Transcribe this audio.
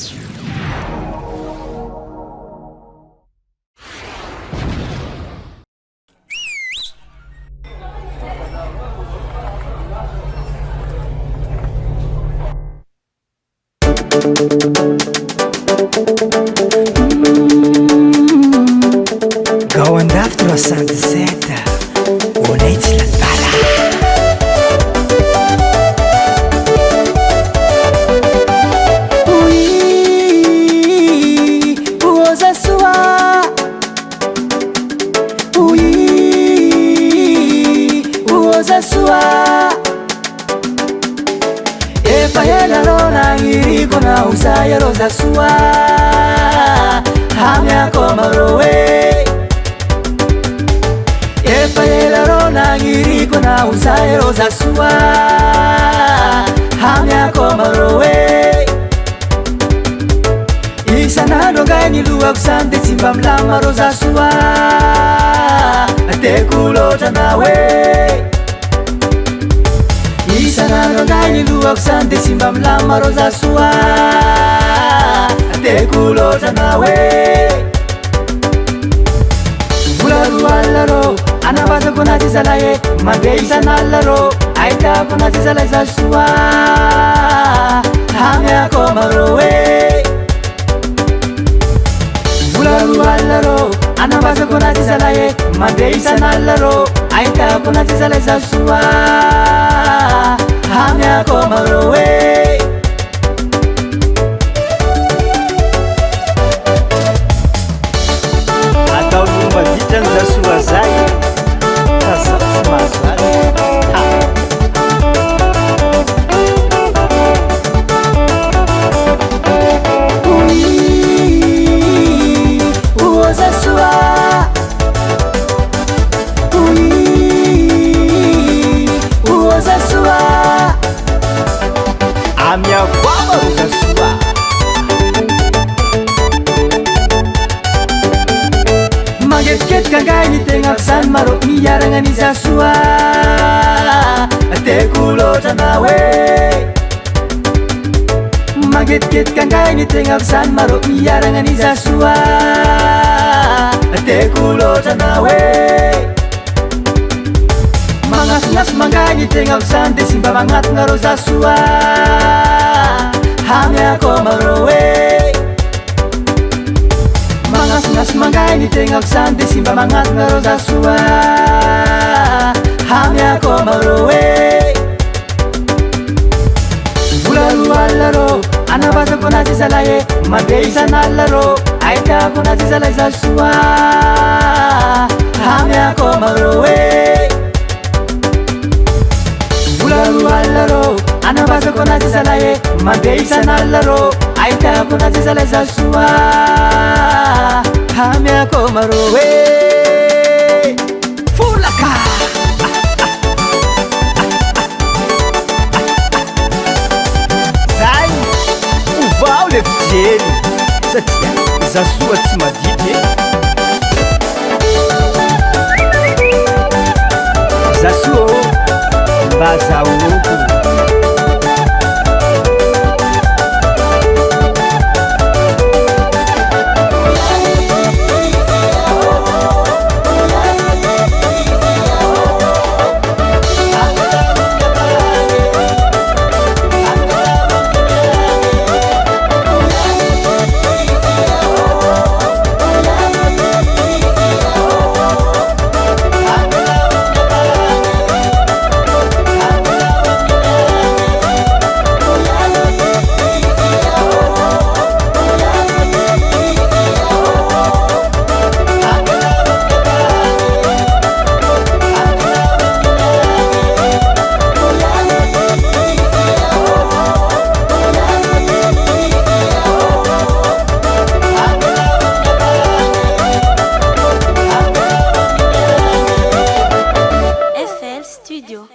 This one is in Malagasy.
Go andafy 317 onay tsy latala oza soa oza soa efa ela iriko na usaya roza soa hamyakomaroe efa ela iriko na usaya roza soa hamyakomaroe isanandro ngai nilohako sany de tsy mba milama roza soa teko loatra nawe isanandro ngai nilohako sany de tsy mba milama roza soa teko loatra nawe volaro alina ro anavazako anaty zalahy mandeha isan'alina ro ahitako anaty zalahy za soa hamyakomaroe volaro alina ro anavazako anaty zalahy mandeha isan'alina ro ahitako anaty zalahy za soa hamyakomaroe atao fomba vitrany za soa zay fa zaho tsy mahazo oza soa oza soa amiakoama oza soa mangetiketika ngai ny tegnako zany maro miaragna ny za soa teko loatra nawe mangetiketika ngai ny tegnako zany maro miaragna ny za soa teko loatra nawe magnasinasy mangai ny tegnako zany de sy mba magnatogna ro za soa hamyakomaroe magnasinasy mangai ny tegnako zany de sy mba magnatogna ro za soa hamyakomaroe volaro alina ro anavazako anaty zalahy mandeha isan'alina ro ahitako anaty zalahy za soa hamyakomaroe volaro alina ro anavazako anaty zalahy mandeha isan'alina ro ahitako anaty zalahy za soa hamyakomaroe folaka zay ovao le fijery satria za soa tsy madity za soa mba zaoko Studio.